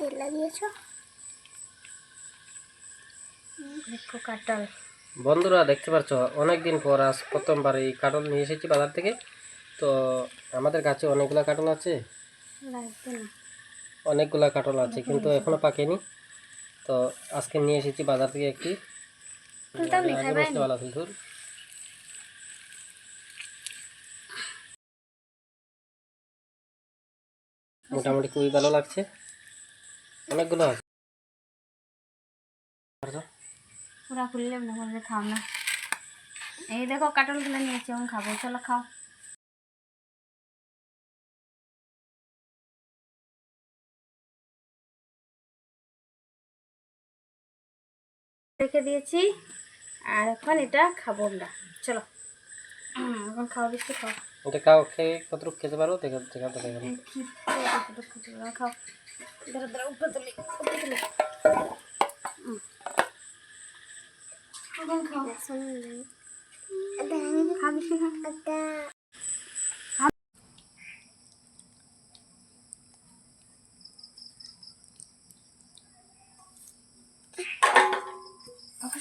তেল লাগিয়েছো। দেখো কাঁঠাল বন্ধুরা দেখতে পাচ্ছ অনেকদিন পর আজ প্রথমবার এই কাঁঠাল নিয়ে এসেছি বাজার থেকে। তো আমাদের গাছে অনেকগুলা কাঁঠাল আছে, অনেকগুলা কাঁঠাল আছে কিন্তু এখনো পাকেনি। তো আজকে নিয়ে এসেছি বাজার থেকে একটি ভালো ছিল। মোটামুটি খুবই ভালো লাগছে, অনেকগুলো আছে। পুরা খুললে না বললে খাও না। এই দেখো কাঁঠালগুলো নিয়েছি, এখন খাবো, চলো খাও। রেখে দিয়েছি আর এখন এটা খাবো আমরা, চলো এখন খাও, বেশি খাও। এটা খাও, খেয়ে কতটুকু খেতে পারো দেখাতে খাও, ধরো ধরো, উপরে তুলি, উপরে তুলি। এখন খাও, খাবি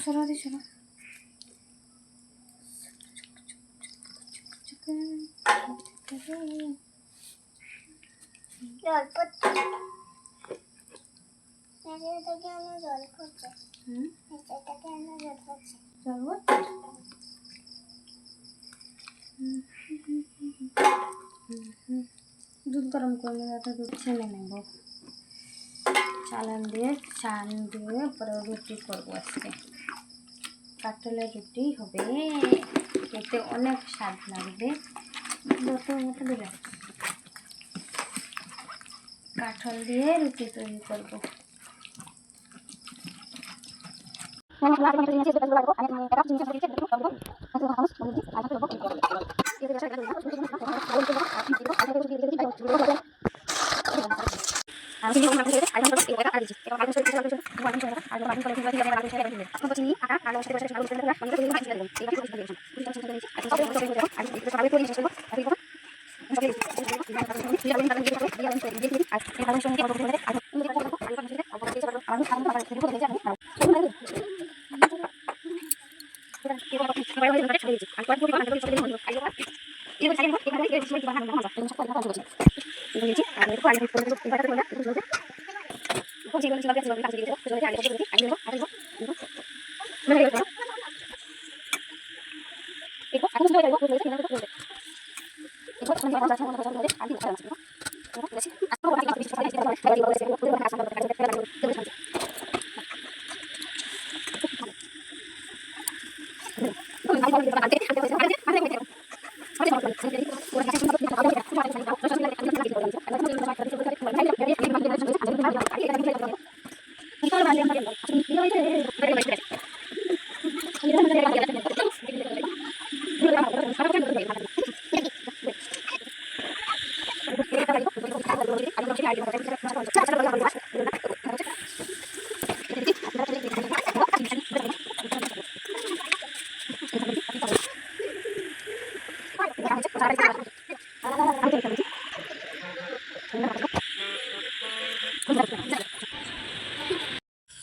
সরা দিস না। জল পড়ছে, থেকে আমার জল পড়ছে। থেকে আমার জল পড়ছে, জল পড়ছে। দুধ গরম করলে যাতে দুধ ছেলে নেব, চালান দিয়ে পরে রুটি করবো আজকে। কাঁঠালের রুটি হবে, খেতে অনেক স্বাদ লাগবে। কাঁঠাল দিয়ে রুটি তৈরি করবো।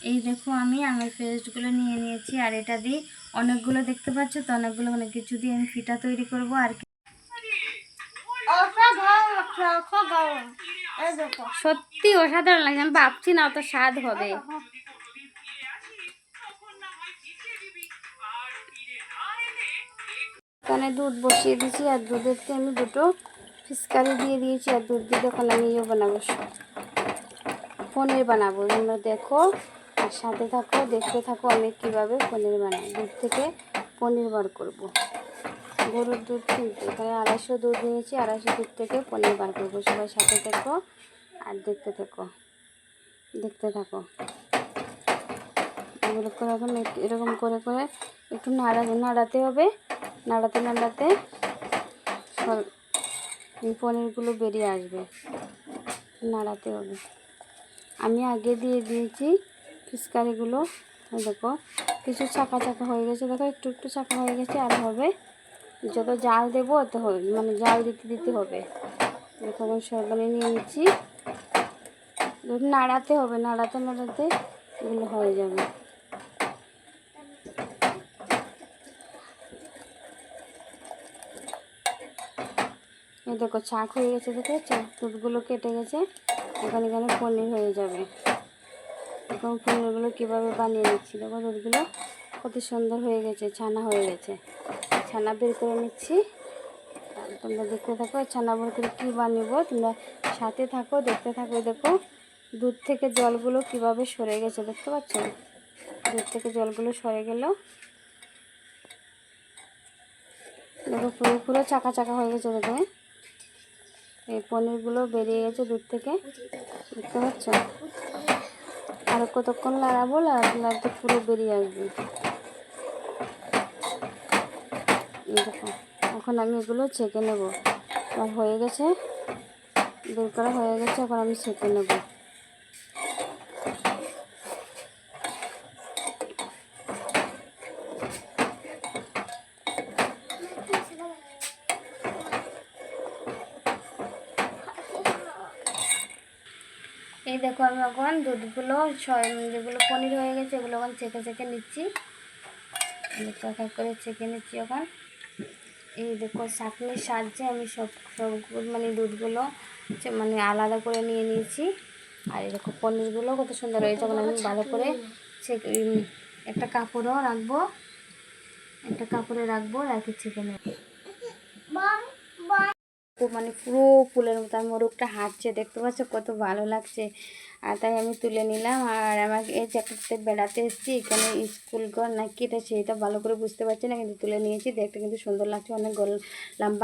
এই দেখো আমি আমের পেস্টগুলো নিয়ে নিয়েছি, আর এটা দিয়ে অনেকগুলো দেখতে পাচ্ছ তো, অনেকগুলো অনেক কিছু দিয়ে আমি ফিটা তৈরি করব। আর সত্যি অসাধারণ লাগে, আমি ভাবছি না অত স্বাদ হবে। এখানে দুধ বসিয়ে দিয়েছি, আর দুধেরকে আমি দুটো ফিসকারি দিয়ে দিয়েছি, আর দুধ দিয়ে এখন আমি বানাবো, পনির বানাবো। তোমরা দেখো আর সাথে থাকো, দেখতে থাকো আমি কিভাবে পনির বানাই। দুধ থেকে পনির বার করব, গরুর দুধ কিন্তু এখানে 250 দুধ নিয়েছি, 250 দুধ থেকে পনির বার করবো। সবাই সাথে থাকো আর দেখতে থাকো। এগুলো করে এখন এরকম করে করে একটু নাড়াতে হবে, নাড়াতে সব এই পনিরগুলো বেরিয়ে আসবে, নাড়াতে হবে। আমি আগে দিয়ে দিয়েছি ফিসকারিগুলো, দেখো কিছু চাকা হয়ে গেছে, দেখো একটু চাকা হয়ে গেছে, আর হবে যত জাল দেবো অত হবে, মানে জাল দিতে হবে। এখন সরকারি নিয়ে নিচ্ছি, নাড়াতে হবে, নাড়াতে নাড়াতে এগুলো হয়ে যাবে। এই দেখো ছাঁক হয়ে গেছে, দেখেছো দুধগুলো কেটে গেছে। এখন এখানে পনির হয়ে যাবে। এখন পনিরগুলো কীভাবে বানিয়ে নিচ্ছি দেখো, দুধগুলো কত সুন্দর হয়ে গেছে, ছানা হয়ে গেছে। ছানা বের করে নিচ্ছি, তোমরা দেখতে থাকো ছানা বের করে কী বানাবো, তোমরা সাথে থাকো, দেখতে থাকো। দেখো দুধ থেকে জলগুলো কিভাবে সরে গেছে, দেখতে পাচ্ছ? দুধ থেকে জলগুলো সরে গেল। দেখো পুরো পুরো চাকা চাকা হয়ে গেছে। দেখো এই পনিরগুলো বেরিয়ে গেছে দুধ থেকে, দেখতে পাচ্ছ? আর কতক্ষণ লাড়াবো, লাড়াতে লাড়াতে পুরো বেরিয়ে আসবে। দেখো এখন আমি এগুলো ছেঁকে নেব। আমার হয়ে গেছে, বের করা হয়ে গেছে, এখন আমি ছেঁকে নেব। এই দেখো আমি এখন দুধগুলো যেগুলো পনির হয়ে গেছে এগুলো এখন ছেঁকে ছেঁকে নিচ্ছি, এক এক করে ছেঁকে নিচ্ছি এখন। এই দেখো ছাঁকনির সাহায্যে আমি সব মানে দুধগুলো মানে আলাদা করে নিয়ে নিয়েছি। আর এই দেখো পনিরগুলো কত সুন্দর হয়েছে। এখন আমি ভালো করে একটা কাপড়ও রাখবো, একটা কাপড়ে রাখবো, রেখে ছেঁকে নেব। মানে পুরো ফুলের মতো আর মোরগটা হাঁটছে, দেখতে পাচ্ছ কত ভালো লাগছে। আর তাই আমি তুলে নিলাম। আর আমাকে এই জায়গাটাতে বেড়াতে এসেছি, এখানে স্কুল ঘর নাকি এটা সেটা ভালো করে বুঝতে পারছি না, কিন্তু তুলে নিয়েছি। দেখতে কিন্তু সুন্দর লাগছে, অনেক লম্বা।